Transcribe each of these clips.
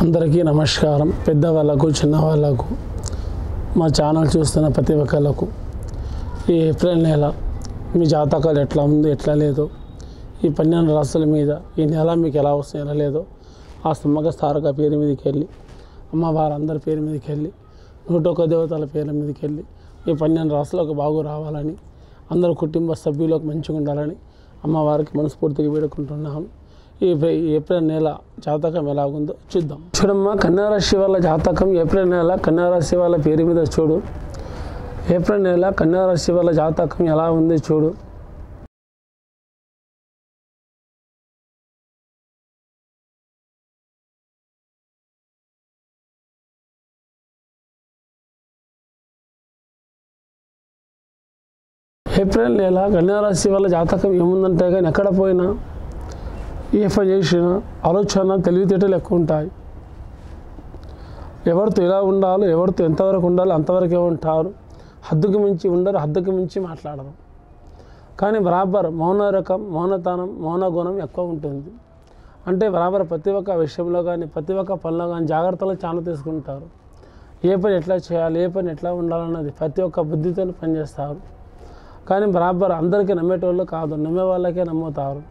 అందరికీ నమస్కారం. పెద్దవాళ్ళకు చిన్నవాళ్ళకు మా ఛానల్ చూస్తున్న ప్రతి ఒక్కళ్ళకు ఈ ఏప్రిల్ నెల మీ జాతకాలు ఎట్లా ఉంది ఎట్లా లేదో, ఈ 12 రాశుల మీద ఈ నెల మీకు ఎలా వస్తుంది ఎలా లేదో ఆ సమ్మక తారక పేరు మీదకి వెళ్ళి, అమ్మవారందరి పేరు మీదకి వెళ్ళి, 101 దేవతల పేర్ల మీదకి వెళ్ళి ఈ 12 రాశులకు బాగు రావాలని, అందరు కుటుంబ సభ్యులకు మంచిగా ఉండాలని అమ్మవారికి మనస్ఫూర్తిగా వేడుకుంటున్నాను. ఈ ఏప్రిల్ నెల జాతకం ఎలాగుందో చూద్దాం. చూడమ్మా, కన్యారాశి వాళ్ళ జాతకం ఏప్రిల్ నెల కన్యారాశి వాళ్ళ పేరు మీద చూడు. ఏప్రిల్ నెల కన్యారాశి వాళ్ళ జాతకం ఎలా ఉంది చూడు. ఏప్రిల్ నెల కన్యారాశి వాళ్ళ జాతకం ఏముందంటే కానీ ఎక్కడ పోయినా ఏ పని చేసినా ఆలోచన తెలివితేటలు ఎక్కువ ఉంటాయి. ఎవరితో ఎలా ఉండాలో, ఎవరితో ఎంతవరకు ఉండాలో అంతవరకే ఉంటారు. హద్దుకు మించి ఉండరు, హద్దుకు మించి మాట్లాడరు. కానీ బరాబర్ మౌన రకం, మౌనతనం, మౌన గుణం ఎక్కువ ఉంటుంది. అంటే బరాబర్ ప్రతి ఒక్క విషయంలో కానీ ప్రతి ఒక్క పనిలో కానీ జాగ్రత్తలు చాలా తీసుకుంటారు. ఏ పని ఎట్లా చేయాలి, ఏ పని ఎట్లా ఉండాలన్నది ప్రతి ఒక్క బుద్ధితో పనిచేస్తారు. కానీ బరాబర్ అందరికీ నమ్మేటోళ్ళు కాదు, నమ్మే వాళ్ళకే నమ్ముతారు.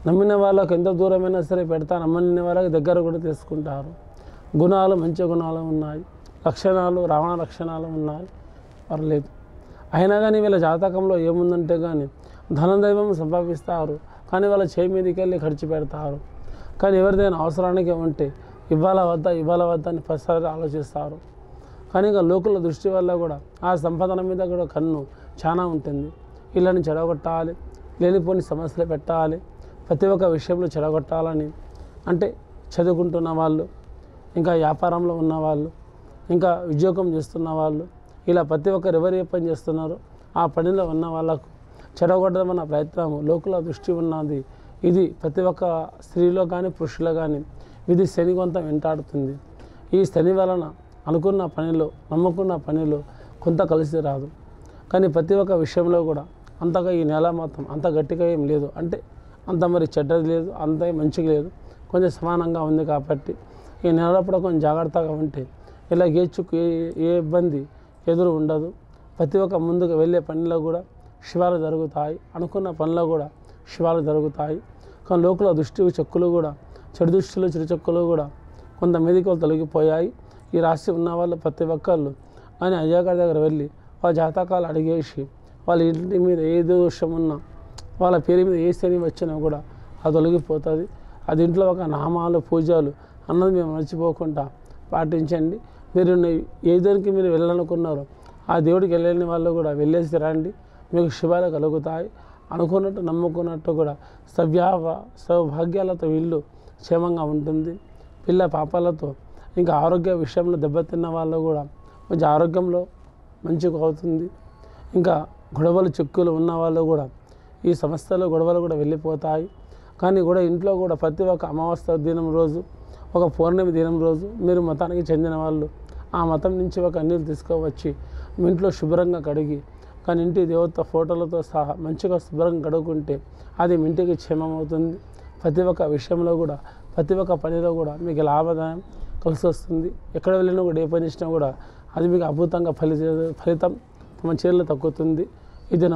నమ్మిన వాళ్ళకు ఎంత దూరమైనా సరే పెడతారు, నమ్మని వాళ్ళకి దగ్గర కూడా తీసుకుంటారు. గుణాలు మంచి గుణాలు ఉన్నాయి, లక్షణాలు రావణ లక్షణాలు ఉన్నాయి, పర్లేదు. అయినా కానీ వీళ్ళ జాతకంలో ఏముందంటే కానీ ధనదైవం సంపాదిస్తారు, కానీ వాళ్ళ చేయి మీదకి వెళ్ళి ఖర్చు పెడతారు. కానీ ఎవరిదైనా అవసరానికి ఉంటే ఇవ్వాల వద్ద అని ప్రతిసారి ఆలోచిస్తారు. కానీ ఇక లోకుల దృష్టి వల్ల కూడా ఆ సంపాదన మీద కూడా కన్ను చాలా ఉంటుంది. ఇళ్ళని చెడగొట్టాలి, లేనిపోని సమస్యలు పెట్టాలి, ప్రతి ఒక్క విషయంలో చెడగొట్టాలని, అంటే చదువుకుంటున్న వాళ్ళు, ఇంకా వ్యాపారంలో ఉన్నవాళ్ళు, ఇంకా ఉద్యోగం చేస్తున్న వాళ్ళు, ఇలా ప్రతి ఒక్కరు ఎవరు ఏ పని చేస్తున్నారో ఆ పనిలో ఉన్న వాళ్ళకు చెడగొట్టడమన్న ప్రయత్నం లోకుల దృష్టి ఉన్నది. ఇది ప్రతి ఒక్క స్త్రీలో కానీ పురుషులో కానీ ఇది శనికొంతం వెంటాడుతుంది. ఈ శని వలన అనుకున్న పనిలో, నమ్ముకున్న పనిలో కొంత కలిసి రాదు. కానీ ప్రతి ఒక్క విషయంలో కూడా అంతగా ఈ నెల మొత్తం అంత గట్టిగా ఏం లేదు, అంటే అంత మరి చెడ్డది లేదు, అంత మంచిగా లేదు, కొంచెం సమానంగా ఉంది. కాబట్టి ఈ నెలప్పుడు కొంచెం జాగ్రత్తగా ఉంటే ఇలా ఏ ఇబ్బంది ఎదురు ఉండదు. ప్రతి ఒక్క ముందుకు వెళ్ళే పనిలో కూడా శివాలు జరుగుతాయి, అనుకున్న పనిలో కూడా శివాలు జరుగుతాయి. కానీ లోకుల దృష్టి చెక్కులు కూడా, చెడు దృష్టిలు చెడు చెక్కులు కూడా కొంత మెదికలు తొలగిపోయాయి. ఈ రాశి ఉన్న వాళ్ళు ప్రతి ఒక్కళ్ళు అని అయ్యగారి దగ్గర వెళ్ళి వాళ్ళ జాతకాలు అడిగేసి, వాళ్ళ ఇంటి మీద ఏ దోషం ఉన్నా, వాళ్ళ పేరు మీద ఏ శని వచ్చినా కూడా అది తొలగిపోతుంది. అది ఇంట్లో ఒక నామాలు పూజలు అన్నది మేము మర్చిపోకుండా పాటించండి. మీరు ఏ దేవునికి మీరు వెళ్ళాలనుకున్నారో ఆ దేవుడికి వెళ్ళని వాళ్ళు కూడా వెళ్ళేసి రండి, మీకు శుభాలు కలుగుతాయి. అనుకున్నట్టు నమ్ముకున్నట్టు కూడా సౌభాగ్యాలతో ఇల్లు క్షేమంగా ఉంటుంది. పిల్ల పాపాలతో ఇంకా ఆరోగ్య విషయంలో దెబ్బతిన్న వాళ్ళు కూడా కొంచెం ఆరోగ్యంలో మంచిగా అవుతుంది. ఇంకా గొడవలు చిక్కులు ఉన్న వాళ్ళు కూడా ఈ సమస్యలు గొడవలు కూడా వెళ్ళిపోతాయి. కానీ కూడా ఇంట్లో కూడా ప్రతి ఒక్క అమావాస్య దినం రోజు, ఒక పౌర్ణమి దినం రోజు మీరు మతానికి చెందిన వాళ్ళు ఆ మతం నుంచి ఒక నీళ్ళు తీసుకువచ్చి మీ ఇంట్లో శుభ్రంగా కడిగి, కానీ ఇంటి దేవత ఫోటోలతో సహా మంచిగా శుభ్రంగా కడుక్కుంటే అది మీ ఇంటికి క్షేమం అవుతుంది. ప్రతి ఒక్క విషయంలో కూడా ప్రతి ఒక్క పనిలో కూడా మీకు లాభదాయం కలిసి వస్తుంది. ఎక్కడ వెళ్ళినా కూడా ఏ పని ఇచ్చినా కూడా అది మీకు అద్భుతంగా ఫలితం తమ చీరలు తగ్గుతుంది. ఇది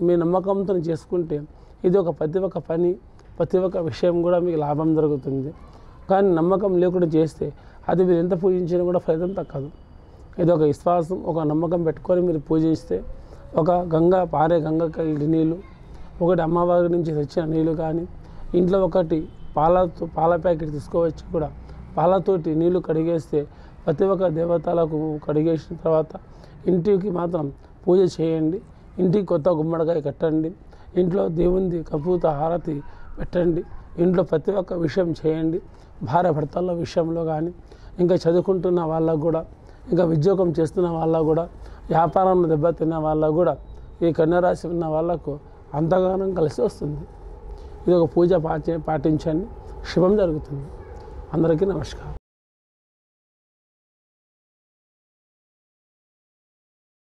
మీ నమ్మకంతో చేసుకుంటే ఇది ఒక ప్రతి ఒక్క పని, ప్రతి ఒక్క విషయం కూడా మీకు లాభం జరుగుతుంది. కానీ నమ్మకం లేకుండా చేస్తే అది మీరు ఎంత పూజించినా కూడా ఫలితం తగ్గదు. ఇది ఒక విశ్వాసం, ఒక నమ్మకం పెట్టుకొని మీరు పూజిస్తే ఒక పారే గంగకి నీళ్ళు, ఒకటి అమ్మవారి నుంచి తెచ్చిన నీళ్ళు కానీ, ఇంట్లో ఒకటి పాల ప్యాకెట్ తీసుకోవచ్చు కూడా పాలతోటి నీళ్లు కడిగేస్తే ప్రతి ఒక్క దేవతలకు కడిగేసిన తర్వాత ఇంటికి మాత్రం పూజ చేయండి. ఇంటికి కొత్త గుమ్మడికాయ కట్టండి, ఇంట్లో దేవుంది కపూత హారతి పెట్టండి, ఇంట్లో ప్రతి ఒక్క విషయం చేయండి. భార్య భర్తల విషయంలో కానీ, ఇంకా చదువుకుంటున్న వాళ్ళకు కూడా, ఇంకా ఉద్యోగం చేస్తున్న వాళ్ళకు కూడా, వ్యాపారంలో దెబ్బతిన్న వాళ్ళకు కూడా ఈ కన్యారాశి ఉన్న వాళ్ళకు అంతగానో కలిసి వస్తుంది. ఇది ఒక పూజ పాటించండి, శుభం జరుగుతుంది. అందరికీ నమస్కారం.